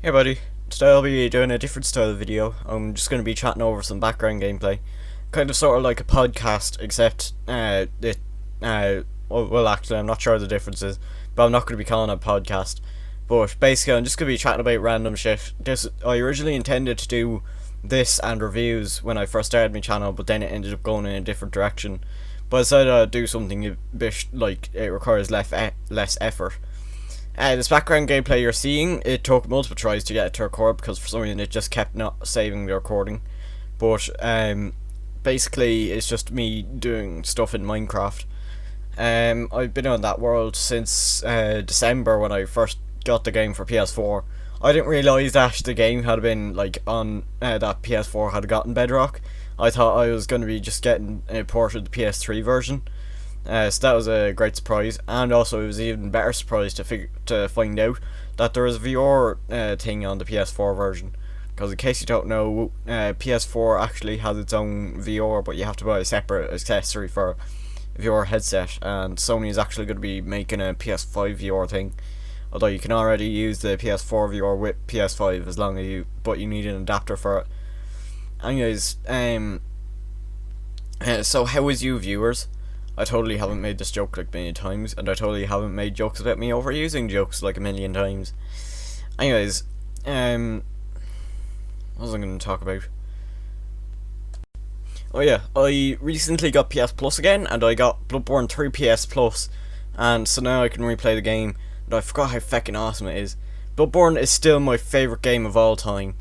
Hey buddy, today I'll be doing a different style of video. I'm just going to be chatting over some background gameplay. Kind of sort of like a podcast, except well actually I'm not sure the difference is, but I'm not going to be calling it a podcast. But basically I'm just going to be chatting about random shit. I originally intended to do this and reviews when I first started my channel, but then it ended up going in a different direction. But I decided I'd do something a bit like it requires less effort. This background gameplay you're seeing, it took multiple tries to get it to record because for some reason it just kept not saving the recording. But basically it's just me doing stuff in Minecraft. I've been on that world since December when I first got the game for PS4. I didn't realise that the game had been like on that PS4 had gotten Bedrock. I thought I was going to be just getting ported the PS3 version. So that was a great surprise, and also it was an even better surprise to find out that there is a VR thing on the PS4 version. Because in case you don't know, PS4 actually has its own VR, but you have to buy a separate accessory for a VR headset. And Sony is actually going to be making a PS5 VR thing. Although you can already use the PS4 VR with PS5 as long as but you need an adapter for it. Anyways, so how is you viewers? I totally haven't made this joke like many times, and I totally haven't made jokes about me overusing jokes like a million times. Anyways, what was I going to talk about? Oh yeah, I recently got PS Plus again, and I got Bloodborne 3 PS Plus, and so now I can replay the game, and I forgot how fucking awesome it is. Bloodborne is still my favourite game of all time,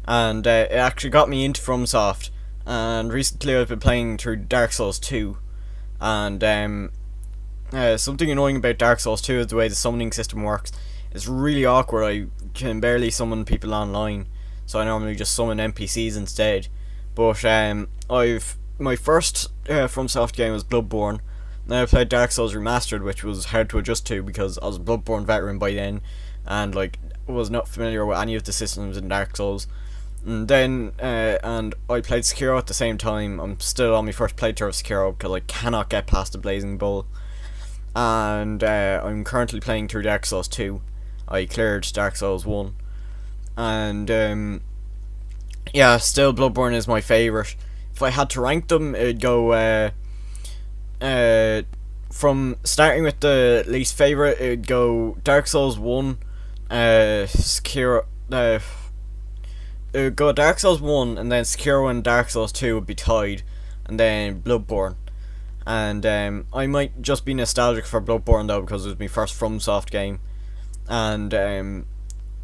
and it actually got me into FromSoft, and recently I've been playing through Dark Souls 2. And something annoying about Dark Souls 2 is the way the summoning system works. It's really awkward. I can barely summon people online, so I normally just summon NPCs instead. But my first FromSoft game was Bloodborne. Then I played Dark Souls Remastered, which was hard to adjust to because I was a Bloodborne veteran by then, and like was not familiar with any of the systems in Dark Souls. And then and I played Sekiro at the same time. I'm still on my first playthrough of Sekiro because I cannot get past the Blazing Bull. And I'm currently playing through Dark Souls 2. I cleared Dark Souls 1. And yeah, still Bloodborne is my favourite. If I had to rank them, it'd go from starting with the least favourite, it'd go Dark Souls 1, Sekiro, it would go Dark Souls 1, and then Sekiro and Dark Souls 2 would be tied, and then Bloodborne. And I might just be nostalgic for Bloodborne though, because it was my first FromSoft game, and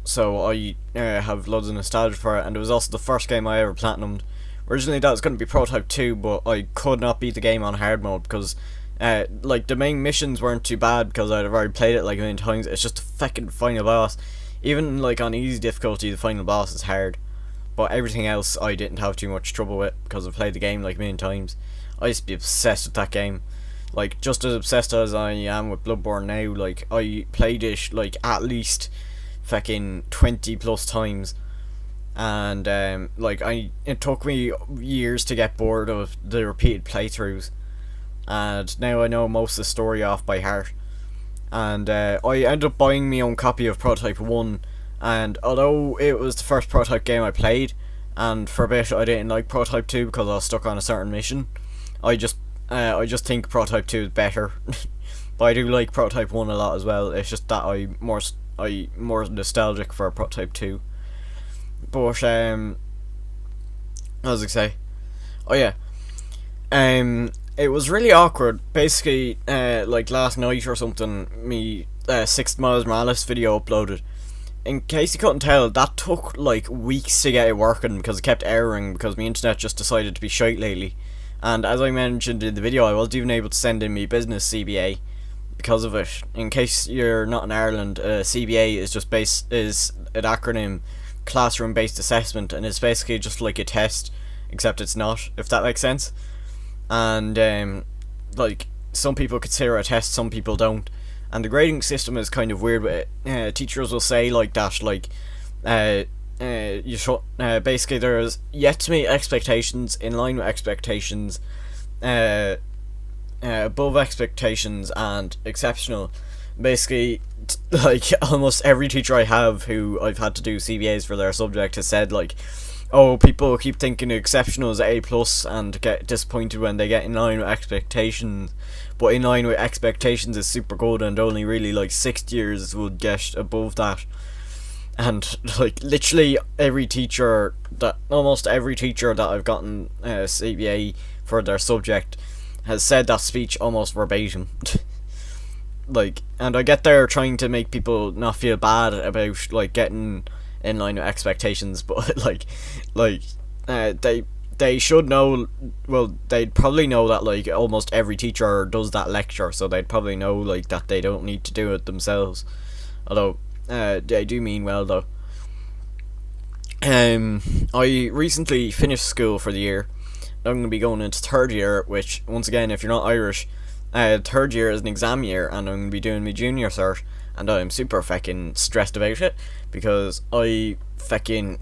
so I have loads of nostalgia for it, and it was also the first game I ever platinumed. Originally that was going to be Prototype 2, but I could not beat the game on hard mode, because like the main missions weren't too bad, because I'd already played it like a million times. It's just the fucking final boss. Even like on easy difficulty, the final boss is hard. But everything else I didn't have too much trouble with because I played the game like a million times. I used to be obsessed with that game. Like just as obsessed as I am with Bloodborne now. Like I played it like at least fucking 20 plus times. And like it took me years to get bored of the repeated playthroughs. And now I know most of the story off by heart. And I ended up buying my own copy of Prototype 1. And although it was the first Prototype game I played, and for a bit I didn't like Prototype 2 because I was stuck on a certain mission, I just think Prototype 2 is better. But I do like Prototype 1 a lot as well. It's just that I'm more nostalgic for Prototype 2. But what was I say? Oh yeah. It was really awkward. Basically, like last night or something, me 6 Miles Morales video uploaded. In case you couldn't tell, that took like weeks to get it working because it kept erroring because my internet just decided to be shite lately. And as I mentioned in the video, I wasn't even able to send in my business CBA because of it. In case you're not in Ireland, CBA is just is an acronym, classroom based assessment, and it's basically just like a test, except it's not, if that makes sense. And like some people consider it a test, some people don't. And the grading system is kind of weird with it. Teachers will say like that, like you should basically there's yet to meet expectations, in line with expectations, above expectations, and exceptional. Basically like almost every teacher I have who I've had to do CBAs for their subject has said like, oh, people keep thinking exceptional is A plus and get disappointed when they get in line with expectations, but in line with expectations is super good, and only really like 6th years would get above that. And like literally almost every teacher that I've gotten CBA for their subject has said that speech almost verbatim. Like, and I get there trying to make people not feel bad about like getting in line with expectations, but they should know. Well, they'd probably know that like almost every teacher does that lecture, so they'd probably know like that they don't need to do it themselves. Although they do mean well though. I recently finished school for the year. I'm going to be going into 3rd year, which once again, if you're not Irish, 3rd year is an exam year, and I'm going to be doing my junior cert, and I'm super fucking stressed about it because I fucking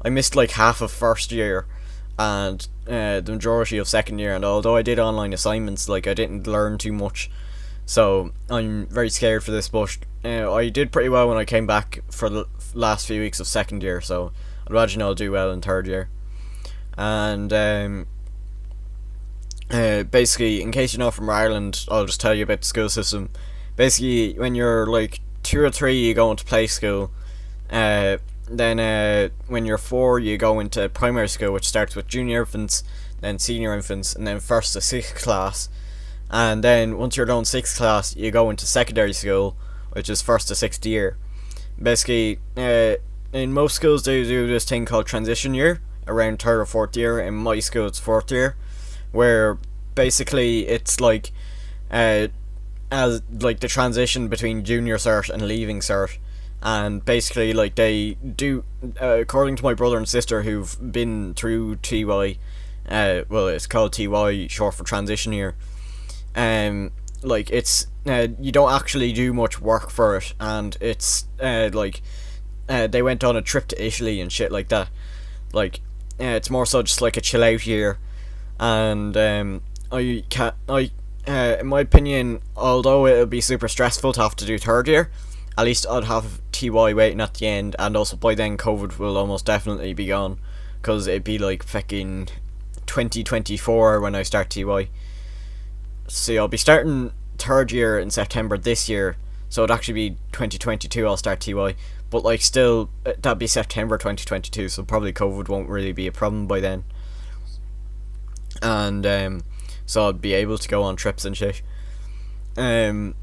I missed like half of 1st year and the majority of 2nd year, and although I did online assignments, like I didn't learn too much, so I'm very scared for this. But I did pretty well when I came back for the last few weeks of 2nd year, so I'd imagine I'll do well in 3rd year. And basically, in case you're not from Ireland, I'll just tell you about the school system. Basically, when you're like 2 or 3, you go into play school. Then when you're 4, you go into primary school, which starts with junior infants, then senior infants, and then 1st to 6th class. And then once you're done 6th class, you go into secondary school, which is 1st to 6th year. Basically, in most schools they do this thing called transition year, around 3rd or 4th year. In my school it's 4th year, where basically it's like as like the transition between junior cert and leaving cert. And basically like they do according to my brother and sister who've been through TY, well, it's called TY, short for transition year. Like it's you don't actually do much work for it, and it's they went on a trip to Italy and shit like that. Like it's more so just like a chill out year. And in my opinion, although it'll be super stressful to have to do 3rd year, at least I'd have TY waiting at the end, and also by then COVID will almost definitely be gone, because it'd be like fucking 2024 when I start TY. See, I'll be starting 3rd year in September this year, so it'd actually be 2022 I'll start TY, but like still, that'd be September 2022, so probably COVID won't really be a problem by then. And so I'd be able to go on trips and shit. What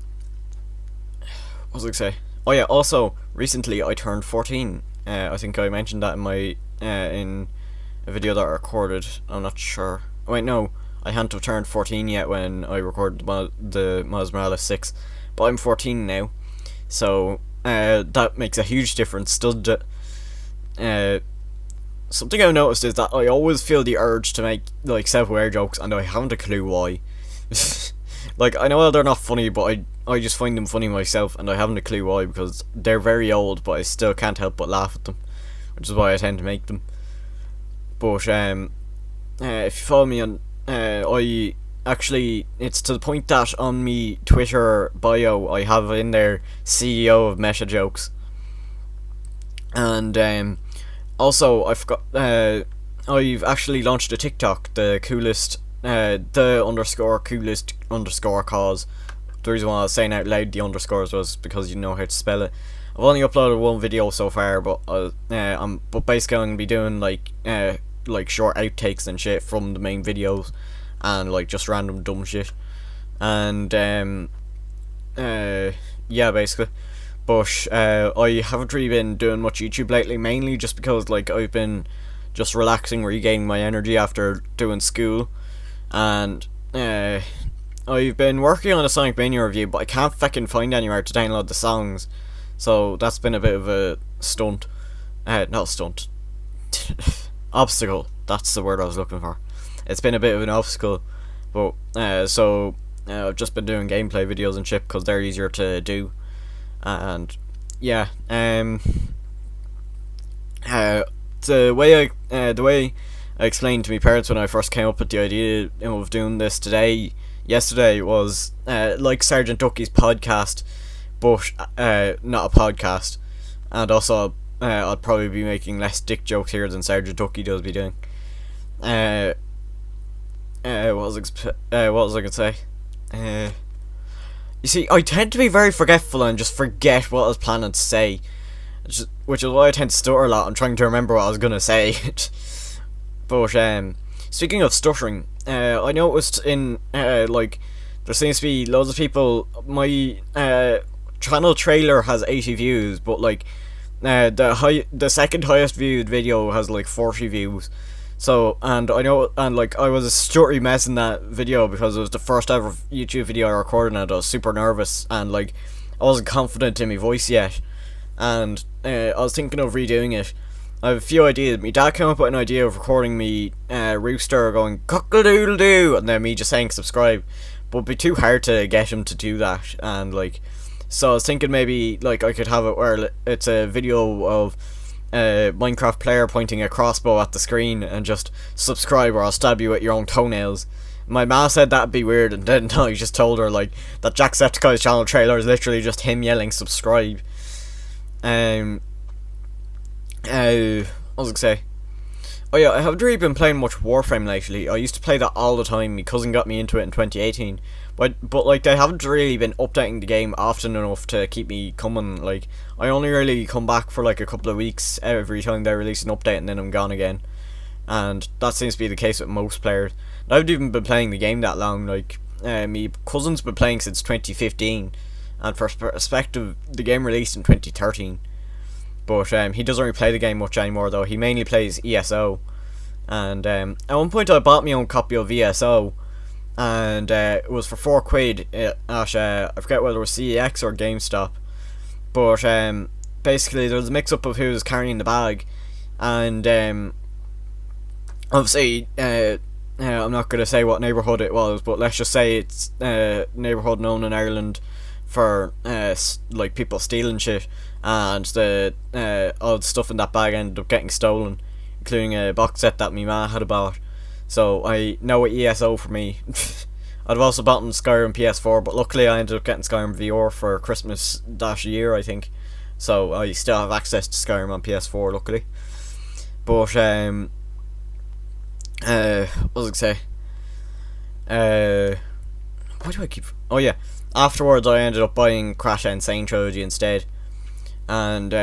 was I gonna say? Oh yeah, also recently I turned 14. I think I mentioned that in my in a video that I recorded. I'm not sure. Wait, no, I hadn't have turned 14 yet when I recorded the Miles Morales 6, but I'm 14 now, so that makes a huge difference. Something I've noticed is that I always feel the urge to make like self-aware jokes, and I haven't a clue why. Like, I know they're not funny, but I just find them funny myself, and I haven't a clue why, because they're very old, but I still can't help but laugh at them, which is why I tend to make them. But if you follow me on I actually, it's to the point that on me Twitter bio I have in there CEO of Meta Jokes. And also I forgot, I've actually launched a TikTok, the coolest _coolest_ cause. The reason why I was saying out loud the underscores was because you know how to spell it. I've only uploaded one video so far, but but basically I'm gonna be doing like short outtakes and shit from the main videos, and like just random dumb shit, and yeah, basically. But I haven't really been doing much YouTube lately, mainly just because like I've been just relaxing, regaining my energy after doing school, and I've been working on a Sonic Mania review, but I can't fucking find anywhere to download the songs, so that's been a bit of a stunt. Not stunt. Obstacle. That's the word I was looking for. It's been a bit of an obstacle, but so I've just been doing gameplay videos and shit because they're easier to do, and yeah. The way I explained to my parents when I first came up with the idea of doing this yesterday was like Sergeant Ducky's podcast, but not a podcast. And also, I'll probably be making less dick jokes here than Sergeant Ducky does be doing. What was I gonna say? You see, I tend to be very forgetful and just forget what I was planning to say, which is why I tend to stutter a lot. I'm trying to remember what I was gonna say. But speaking of stuttering, I noticed in like there seems to be loads of people. My channel trailer has 80 views, but like the second highest viewed video has like 40 views. So, and I know, and like I was a stuttery mess in that video because it was the first ever YouTube video I recorded, and I was super nervous, and like I wasn't confident in my voice yet, and I was thinking of redoing it. I have a few ideas. My dad came up with an idea of recording me rooster going cockle-doodle-doo, and then me just saying subscribe, but it'd be too hard to get him to do that, and like, so I was thinking maybe like I could have it where it's a video of a Minecraft player pointing a crossbow at the screen and just subscribe or I'll stab you with your own toenails. My ma said that'd be weird, and then I just told her like that Jacksepticeye's channel trailer is literally just him yelling subscribe. What was I gonna say? Oh yeah, I haven't really been playing much Warframe lately. I used to play that all the time. My cousin got me into it in 2018. But like they haven't really been updating the game often enough to keep me coming. Like I only really come back for like a couple of weeks every time they release an update, and then I'm gone again. And that seems to be the case with most players. I haven't even been playing the game that long. Like my cousin's been playing since 2015, and for perspective, the game released in 2013. But he doesn't really play the game much anymore though. He mainly plays ESO. And at one point I bought my own copy of ESO, and it was for £4 at I forget whether it was CEX or GameStop. But basically there was a mix up of who was carrying the bag, and obviously I'm not going to say what neighbourhood it was, but let's just say it's a neighbourhood known in Ireland for like people stealing shit, and the all the stuff in that bag ended up getting stolen, including a box set that my ma had bought. So I know what ESO for me. I'd have also bought Skyrim PS4, but luckily I ended up getting Skyrim VR for Christmas that year, I think. So I still have access to Skyrim on PS4, luckily. But what was I gonna say? Why do I keep? Oh yeah. Afterwards, I ended up buying Crash Insane Trilogy instead, and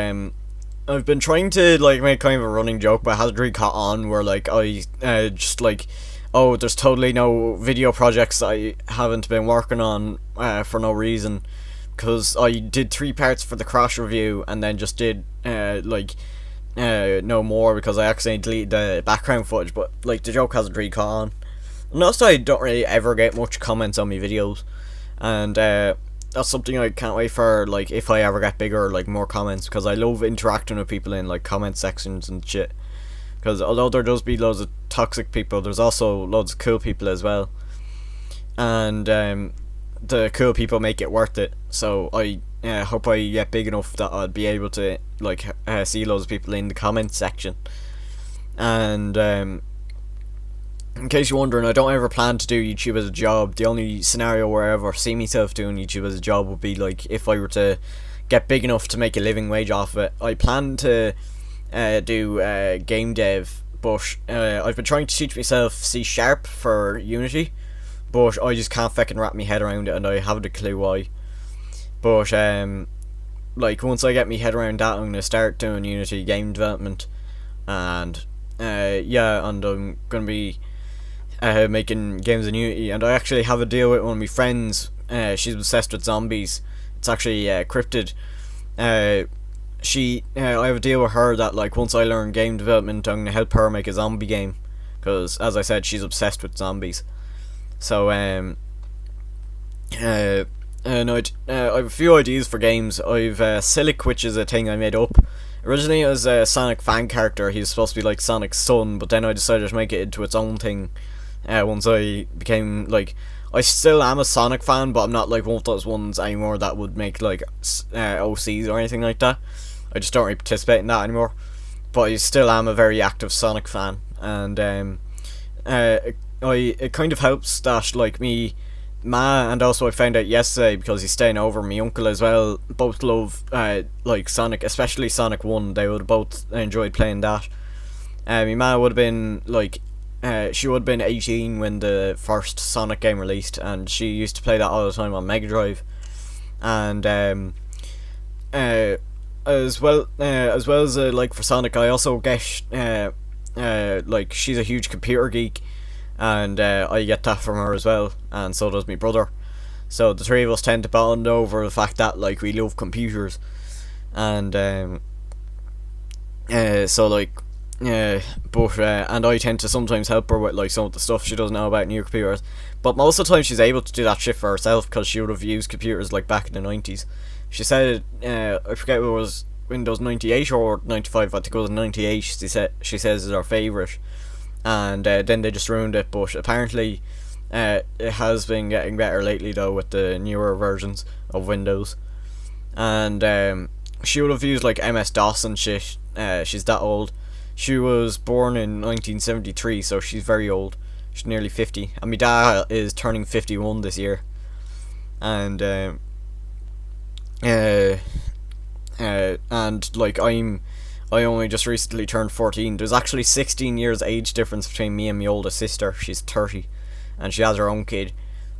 I've been trying to like make kind of a running joke, but it hasn't really caught on. Where like I just like, oh, there's totally no video projects I haven't been working on for no reason, because I did 3 parts for the Crash review, and then just did no more because I accidentally deleted the background footage. But like the joke hasn't really caught on. Notice I don't really ever get much comments on my videos, and that's something I can't wait for, like if I ever get bigger, like more comments, because I love interacting with people in like comment sections and shit, because although there does be loads of toxic people, there's also loads of cool people as well, and the cool people make it worth it. So I hope I get big enough that I'll be able to like see loads of people in the comment section. And in case you're wondering, I don't ever plan to do YouTube as a job. The only scenario where I ever see myself doing YouTube as a job would be like if I were to get big enough to make a living wage off of it. I plan to do game dev, but I've been trying to teach myself C# for Unity, but I just can't fucking wrap my head around it, and I haven't a clue why. But like once I get my head around that, I'm gonna start doing Unity game development, and yeah, and I'm gonna be making games in Unity. And I actually have a deal with one of my friends. She's obsessed with zombies. It's actually Cryptid. I have a deal with her that like once I learn game development, I'm gonna help her make a zombie game, because as I said, she's obsessed with zombies. So and I have a few ideas for games. I've Silic, which is a thing I made up. Originally it was a Sonic fan character. He's supposed to be like Sonic's son, but then I decided to make it into its own thing. Once I became like, I still am a Sonic fan, but I'm not like one of those ones anymore that would make like OCs or anything like that. I just don't really participate in that anymore. But I still am a very active Sonic fan, and it kind of helps that like me Ma, and also I found out yesterday because he's staying over, my uncle as well, both love like Sonic, especially Sonic 1. They would have both enjoyed playing that. My ma would have been like, she would have been 18 when the first Sonic game released, and she used to play that all the time on Mega Drive. And as like for Sonic, I also get like, she's a huge computer geek, and I get that from her as well, and so does my brother. So the three of us tend to bond over the fact that like we love computers, and so like and I tend to sometimes help her with like some of the stuff she doesn't know about new computers. But most of the time she's able to do that shit for herself because she would have used computers like back in the 90s. She said, I forget what it was, Windows 98 or 95. I think it was 98. She says is her favourite, and then they just ruined it. But apparently, it has been getting better lately though with the newer versions of Windows, and she would have used like MS DOS and shit. She's that old. She was born in 1973, so she's very old. She's nearly 50, and my dad is turning 51 this year. And and like I only just recently turned 14. There's actually 16 years age difference between me and my oldest sister. She's 30, and she has her own kid,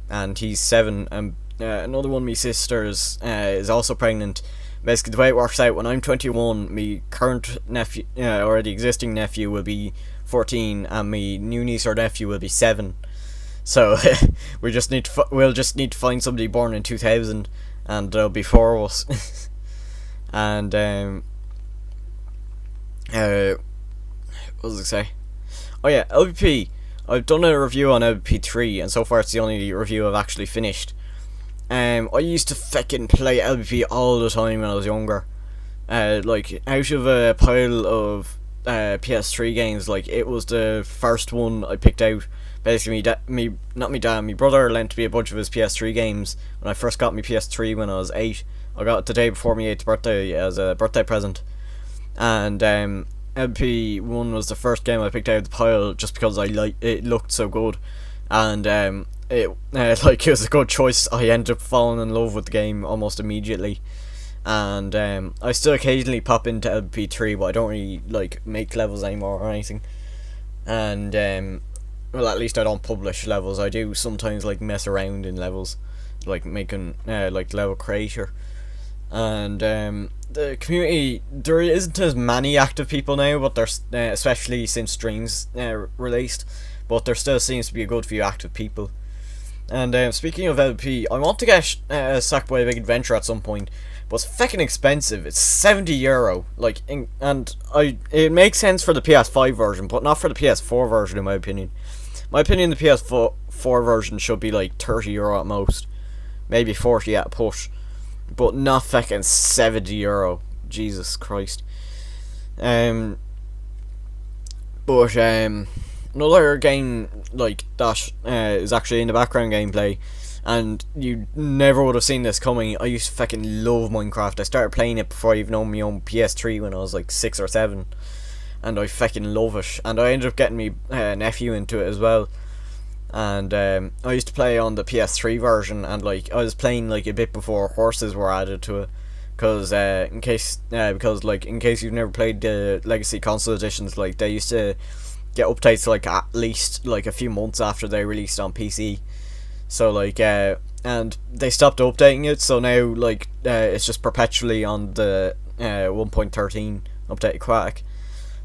and he's 7. And another one of my sisters is also pregnant. Basically, the way it works out, when I'm 21, my current nephew, or the existing nephew, will be 14, and my new niece or nephew will be 7. So we'll just need to find somebody born in 2000, and there'll be 4 of us. And what was I say? Oh yeah, LVP. I've done a review on LVP 3, and so far it's the only review I've actually finished. I used to fucking play LVP all the time when I was younger. Like, out of a pile of PS3 games, like, it was the first one I picked out. Basically, my brother lent me a bunch of his PS3 games when I first got my PS3 when I was 8. I got it the day before my 8th birthday as a birthday present. And LVP 1 was the first game I picked out of the pile just because it looked so good. And it was a good choice. I ended up falling in love with the game almost immediately, and I still occasionally pop into LP3, but I don't really like make levels anymore or anything. And well, at least I don't publish levels. I do sometimes like mess around in levels, like making like level creator. And the community, there isn't as many active people now, but there's especially since streams released, but there still seems to be a good few active people. And speaking of LP, I want to get Sackboy Big Adventure at some point, but it's fucking expensive. It's €70. Like, it makes sense for the PS5 version, but not for the PS4 version, in my opinion. My opinion, the PS4 version should be like €30 at most, maybe 40 at a push, but not fucking €70. Jesus Christ. Another game like that is actually in the background gameplay, and you never would have seen this coming. I used to fucking love Minecraft. I started playing it before I even owned my own PS3 when I was like 6 or 7, and I fucking love it. And I ended up getting my nephew into it as well. And I used to play on the PS3 version, and like I was playing like a bit before horses were added to it, because in case you've never played the Legacy console editions, like they used to get updates like at least like a few months after they released on PC. So like and they stopped updating it, so now like it's just perpetually on the 1.13 updated quack.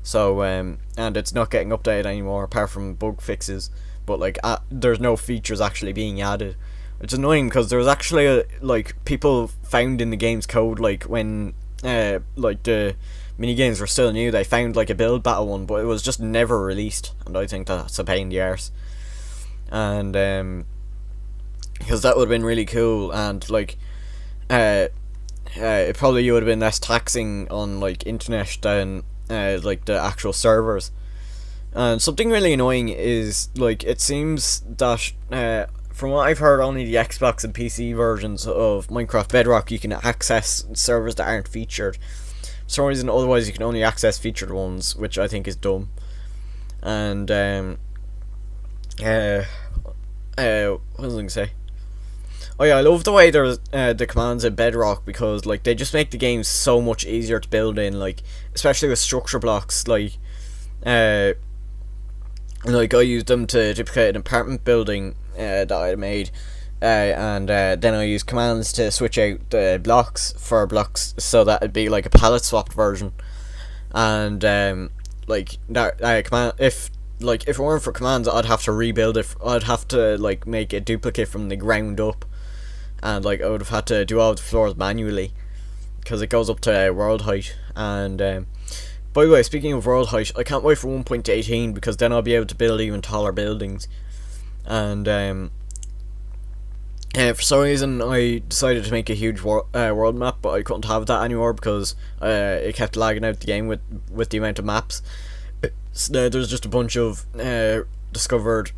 So and it's not getting updated anymore apart from bug fixes, but like there's no features actually being added. It's annoying because there's actually like people found in the game's code, like when like the mini games were still new, they found like a build battle one, but it was just never released, and I think that's a pain in the arse. And because that would have been really cool, and like it probably would have been less taxing on like internet than like the actual servers. And something really annoying is like it seems that from what I've heard, only the Xbox and PC versions of Minecraft Bedrock you can access servers that aren't featured. For some reason, otherwise you can only access featured ones, which I think is dumb. And what was I going to say? Oh yeah, I love the way there's the commands in Bedrock, because like they just make the game so much easier to build in, like especially with structure blocks. Uh, like I used them to duplicate an apartment building that I made, and then I used commands to switch out the blocks for blocks, so that it'd be like a palette swapped version. And like that command, if it weren't for commands, I'd have to rebuild it. I'd have to like make a duplicate from the ground up, and like I would have had to do all the floors manually, because it goes up to world height. And by the way, speaking of world height, I can't wait for 1.18, because then I'll be able to build even taller buildings. And for some reason I decided to make a huge world map, but I couldn't have that anymore because it kept lagging out the game with the amount of maps. So there's just a bunch of discovered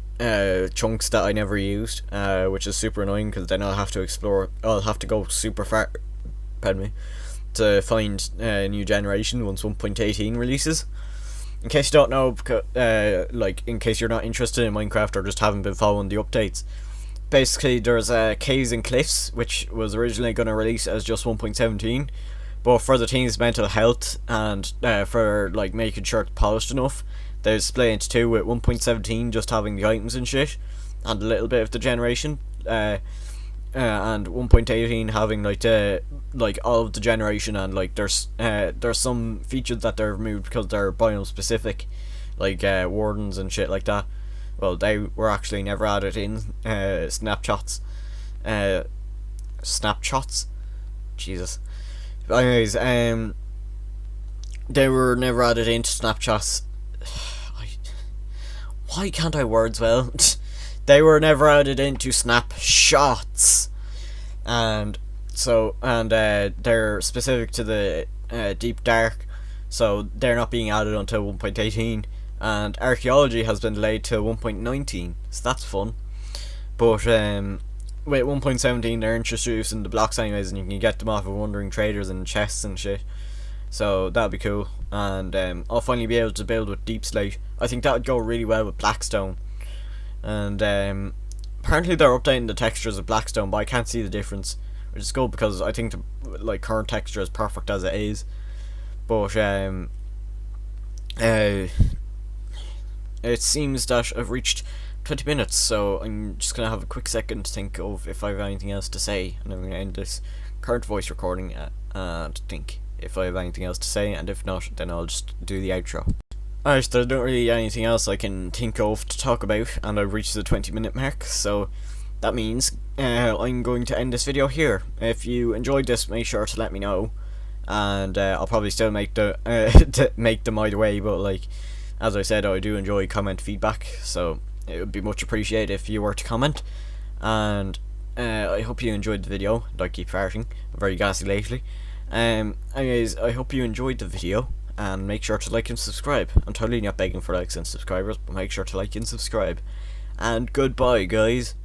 chunks that I never used, which is super annoying, because then I'll have to explore. I'll have to go super far, pardon me, to find a new generation once 1.18 releases. In case you don't know, because like in case you're not interested in Minecraft or just haven't been following the updates, basically there's caves and cliffs, which was originally going to release as just 1.17, but for the team's mental health and for like making sure it's polished enough, they split into two, with 1.17 just having the items and shit and a little bit of the generation, and 1.18 having like all of the generation, and like there's some features that they're removed because they're biome specific, like wardens and shit like that. Well, they were actually never added in snapshots. Jesus. But anyways, they were never added into snapshots. Why can't I words well? They were never added into snapshots, and they're specific to the deep dark, so they're not being added until 1.18. And archaeology has been delayed to 1.19, so that's fun. But with 1.17, they're introducing the blocks anyways, and you can get them off of wandering traders and chests and shit. So that'll be cool. And I'll finally be able to build with deep slate. I think that would go really well with blackstone. And apparently they're updating the textures of blackstone, but I can't see the difference, which is good, because I think the current texture is perfect as it is. But it seems that I've reached 20 minutes, so I'm just going to have a quick second to think of if I have anything else to say, and I'm going to end this current voice recording and think if I have anything else to say, and if not, then I'll just do the outro. Alright, there's not really anything else I can think of to talk about, and I've reached the 20-minute mark, so that means I'm going to end this video here. If you enjoyed this, make sure to let me know, and I'll probably still make them either way, but like, as I said, I do enjoy comment feedback, so it would be much appreciated if you were to comment. And I hope you enjoyed the video. I keep farting, I'm very gassy lately. Anyways, I hope you enjoyed the video, and make sure to like and subscribe. I'm totally not begging for likes and subscribers, but make sure to like and subscribe. And goodbye, guys.